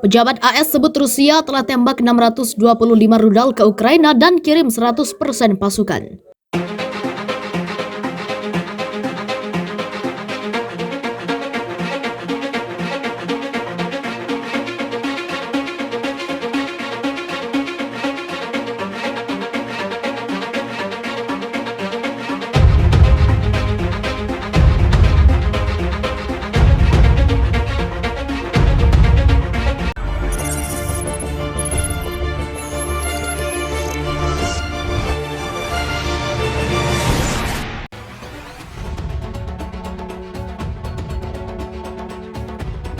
Pejabat AS sebut Rusia telah tembak 625 rudal ke Ukraina dan kirim 100% pasukan.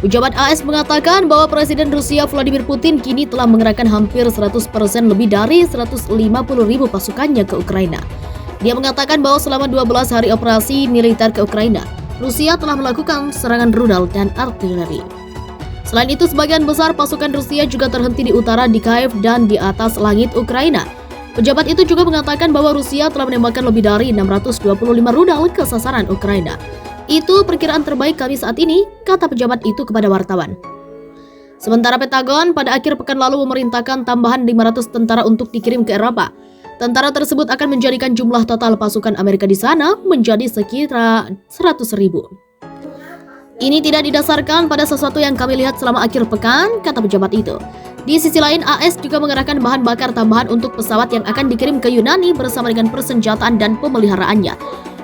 Pejabat AS mengatakan bahwa Presiden Rusia Vladimir Putin kini telah mengerahkan hampir 100% lebih dari 150.000 pasukannya ke Ukraina. Dia mengatakan bahwa selama 12 hari operasi militer ke Ukraina, Rusia telah melakukan serangan rudal dan artileri. Selain itu, sebagian besar pasukan Rusia juga terhenti di utara di Kiev dan di atas langit Ukraina. Pejabat itu juga mengatakan bahwa Rusia telah menembakkan lebih dari 625 rudal ke sasaran Ukraina. Itu perkiraan terbaik kami saat ini, kata pejabat itu kepada wartawan. Sementara Pentagon pada akhir pekan lalu memerintahkan tambahan 500 tentara untuk dikirim ke Eropa. Tentara tersebut akan menjadikan jumlah total pasukan Amerika di sana menjadi sekitar 100.000. Ini tidak didasarkan pada sesuatu yang kami lihat selama akhir pekan, kata pejabat itu. Di sisi lain, AS juga mengerahkan bahan bakar tambahan untuk pesawat yang akan dikirim ke Yunani bersama dengan persenjataan dan pemeliharaannya.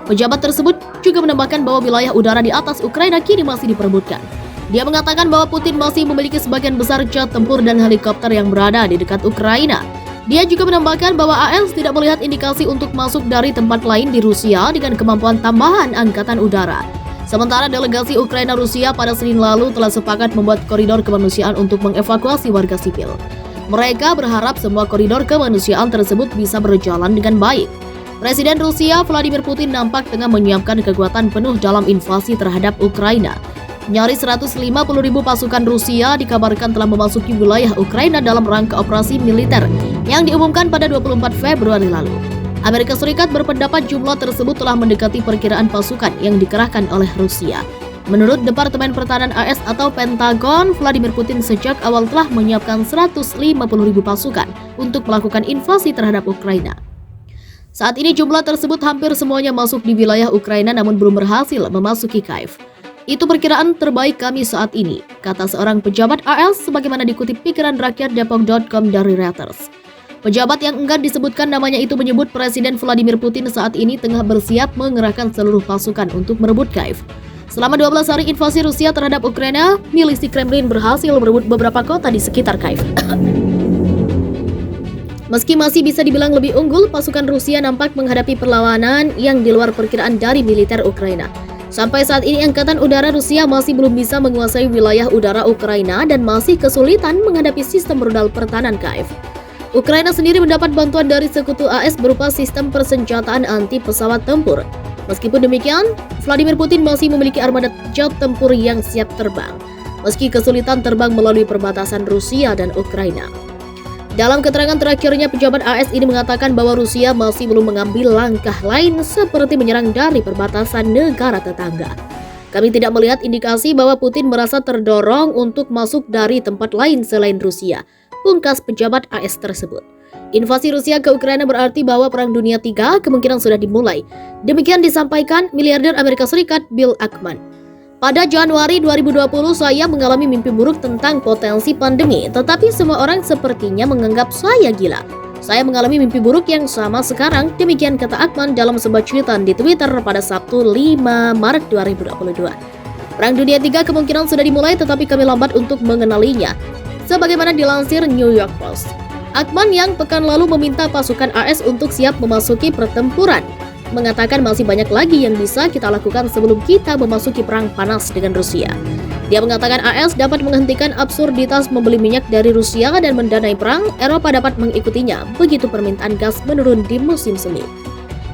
Pejabat tersebut juga menambahkan bahwa wilayah udara di atas Ukraina kini masih diperebutkan. Dia mengatakan bahwa Putin masih memiliki sebagian besar jet tempur dan helikopter yang berada di dekat Ukraina. Dia juga menambahkan bahwa AS tidak melihat indikasi untuk masuk dari tempat lain di Rusia dengan kemampuan tambahan angkatan udara. Sementara delegasi Ukraina Rusia pada Senin lalu telah sepakat membuat koridor kemanusiaan untuk mengevakuasi warga sipil. Mereka berharap semua koridor kemanusiaan tersebut bisa berjalan dengan baik. Presiden Rusia Vladimir Putin nampak tengah menyiapkan kekuatan penuh dalam invasi terhadap Ukraina. Nyaris 150.000 pasukan Rusia dikabarkan telah memasuki wilayah Ukraina dalam rangka operasi militer yang diumumkan pada 24 Februari lalu. Amerika Serikat berpendapat jumlah tersebut telah mendekati perkiraan pasukan yang dikerahkan oleh Rusia. Menurut Departemen Pertahanan AS atau Pentagon, Vladimir Putin sejak awal telah menyiapkan 150.000 pasukan untuk melakukan invasi terhadap Ukraina. Saat ini jumlah tersebut hampir semuanya masuk di wilayah Ukraina namun belum berhasil memasuki Kiev. Itu perkiraan terbaik kami saat ini, kata seorang pejabat AS sebagaimana dikutip pikiran rakyat Depok.com dari Reuters. Pejabat yang enggan disebutkan namanya itu menyebut Presiden Vladimir Putin saat ini tengah bersiap mengerahkan seluruh pasukan untuk merebut Kiev. Selama 12 hari invasi Rusia terhadap Ukraina, milisi Kremlin berhasil merebut beberapa kota di sekitar Kiev. Meski masih bisa dibilang lebih unggul, pasukan Rusia nampak menghadapi perlawanan yang di luar perkiraan dari militer Ukraina. Sampai saat ini Angkatan Udara Rusia masih belum bisa menguasai wilayah udara Ukraina dan masih kesulitan menghadapi sistem rudal pertahanan Kiev. Ukraina sendiri mendapat bantuan dari sekutu AS berupa sistem persenjataan anti pesawat tempur. Meskipun demikian, Vladimir Putin masih memiliki armada jet tempur yang siap terbang, meski kesulitan terbang melalui perbatasan Rusia dan Ukraina. Dalam keterangan terakhirnya, pejabat AS ini mengatakan bahwa Rusia masih belum mengambil langkah lain seperti menyerang dari perbatasan negara tetangga. Kami tidak melihat indikasi bahwa Putin merasa terdorong untuk masuk dari tempat lain selain Rusia, pungkas pejabat AS tersebut. Invasi Rusia ke Ukraina berarti bahwa Perang Dunia III kemungkinan sudah dimulai. Demikian disampaikan miliarder Amerika Serikat Bill Ackman. Pada Januari 2020, saya mengalami mimpi buruk tentang potensi pandemi, tetapi semua orang sepertinya menganggap saya gila. Saya mengalami mimpi buruk yang sama sekarang, demikian kata Ackman dalam sebuah cuitan di Twitter pada Sabtu 5 Maret 2022. Perang Dunia III kemungkinan sudah dimulai, tetapi kami lambat untuk mengenalinya, sebagaimana dilansir New York Post. Ackman yang pekan lalu meminta pasukan AS untuk siap memasuki pertempuran, mengatakan masih banyak lagi yang bisa kita lakukan sebelum kita memasuki perang panas dengan Rusia. Dia mengatakan AS dapat menghentikan absurditas membeli minyak dari Rusia dan mendanai perang, Eropa dapat mengikutinya begitu permintaan gas menurun di musim semi.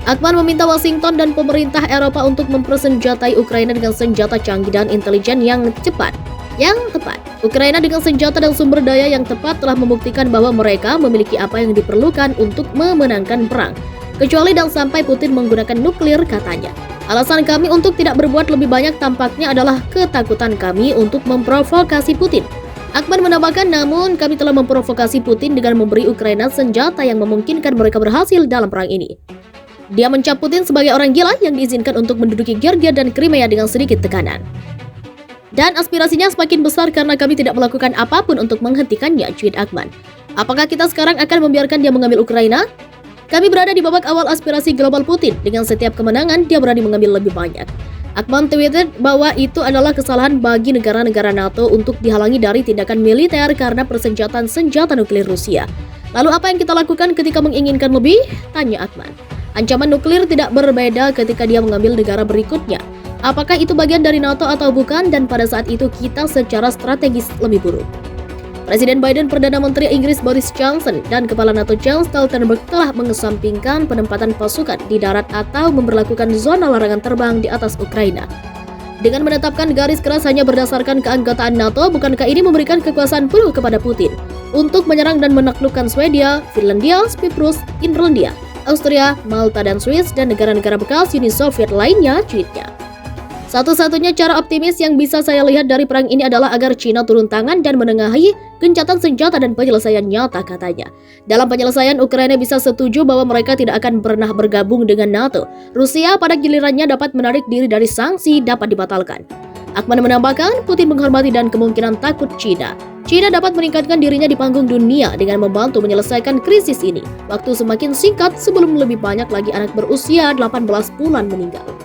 Ackman meminta Washington dan pemerintah Eropa untuk mempersenjatai Ukraina dengan senjata canggih dan intelijen yang cepat. Yang tepat, Ukraina dengan senjata dan sumber daya yang tepat telah membuktikan bahwa mereka memiliki apa yang diperlukan untuk memenangkan perang. Kecuali dan sampai Putin menggunakan nuklir, katanya. Alasan kami untuk tidak berbuat lebih banyak tampaknya adalah ketakutan kami untuk memprovokasi Putin. Akman menambahkan, namun kami telah memprovokasi Putin dengan memberi Ukraina senjata yang memungkinkan mereka berhasil dalam perang ini. Dia mencap Putin sebagai orang gila yang diizinkan untuk menduduki Georgia dan Crimea dengan sedikit tekanan. Dan aspirasinya semakin besar karena kami tidak melakukan apapun untuk menghentikannya, cuit Akman. Apakah kita sekarang akan membiarkan dia mengambil Ukraina? Kami berada di babak awal aspirasi global Putin. Dengan setiap kemenangan, dia berani mengambil lebih banyak. Akman tweeted bahwa itu adalah kesalahan bagi negara-negara NATO untuk dihalangi dari tindakan militer karena persenjataan senjata nuklir Rusia. Lalu apa yang kita lakukan ketika menginginkan lebih? Tanya Akman. Ancaman nuklir tidak berbeda ketika dia mengambil negara berikutnya. Apakah itu bagian dari NATO atau bukan? Dan pada saat itu kita secara strategis lebih buruk. Presiden Biden, Perdana Menteri Inggris Boris Johnson, dan Kepala NATO Jens Stoltenberg telah mengesampingkan penempatan pasukan di darat atau memberlakukan zona larangan terbang di atas Ukraina. Dengan menetapkan garis keras hanya berdasarkan keanggotaan NATO, bukankah ini memberikan kekuasaan penuh kepada Putin untuk menyerang dan menaklukkan Swedia, Finlandia, Cyprus, Irlandia, Austria, Malta, dan Swiss, dan negara-negara bekas Uni Soviet lainnya, tweetnya. Satu-satunya cara optimis yang bisa saya lihat dari perang ini adalah agar China turun tangan dan menengahi gencatan senjata dan penyelesaian nyata, katanya. Dalam penyelesaian, Ukraina bisa setuju bahwa mereka tidak akan pernah bergabung dengan NATO. Rusia pada gilirannya dapat menarik diri dari sanksi dapat dibatalkan. Akman menambahkan, Putin menghormati dan kemungkinan takut China. China dapat meningkatkan dirinya di panggung dunia dengan membantu menyelesaikan krisis ini. Waktu semakin singkat sebelum lebih banyak lagi anak berusia 18 bulan meninggal.